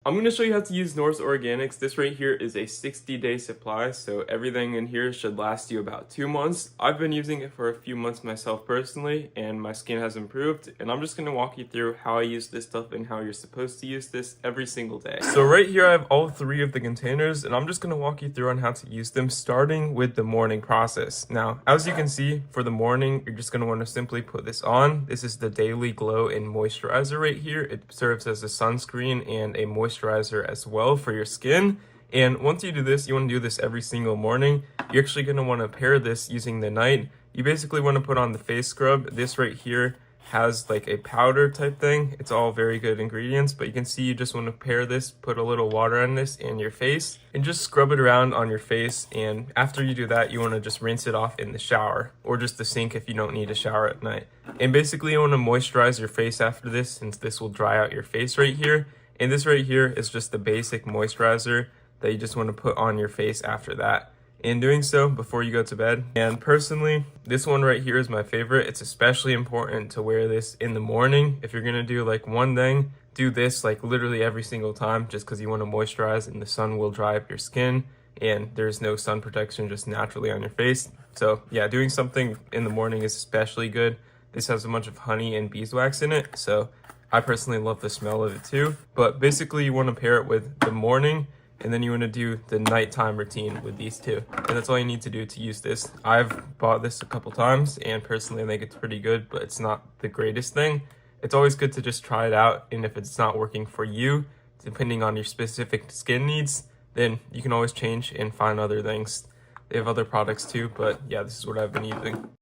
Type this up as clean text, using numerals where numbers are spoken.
I'm going to show you how to use Norse Organics. This right here is a 60-day supply, so everything in here should last you about 2 months. I've been using it for a few months myself personally, and my skin has improved. And I'm just going to walk you through how I use this stuff and how you're supposed to use this every single day. So right here I have all 3 of the containers, and I'm just going to walk you through on how to use them, starting with the morning process. Now, as you can see, for the morning, you're just going to want to simply put this on. This is the Daily Glow and Moisturizer right here. It serves as a sunscreen and a moisturizer as well for your skin. And once you do this, you want to do this every single morning. You're actually going to want to pair this using the night. You basically want to put on the face scrub. This right here has like a powder type thing. It's all very good ingredients, but you can see you just want to pair this, put a little water on this in your face, and just scrub it around on your face. And after you do that, you want to just rinse it off in the shower, or just the sink if you don't need a shower at night. And basically you want to moisturize your face after this, since this will dry out your face right here. And this right here is just the basic moisturizer that you just want to put on your face after that. In doing so, before you go to bed. And personally, this one right here is my favorite. It's especially important to wear this in the morning. If you're gonna do like one thing, do this like literally every single time, just because you want to moisturize and the sun will dry up your skin and there's no sun protection just naturally on your face. So yeah, doing something in the morning is especially good. This has a bunch of honey and beeswax in it, so I personally love the smell of it too. But basically you want to pair it with the morning, and then you want to do the nighttime routine with these two. And that's all you need to do to use this. I've bought this a couple times, and personally I think it's pretty good, but it's not the greatest thing. It's always good to just try it out, and if it's not working for you, depending on your specific skin needs, then you can always change and find other things. They have other products too, but yeah, this is what I've been using.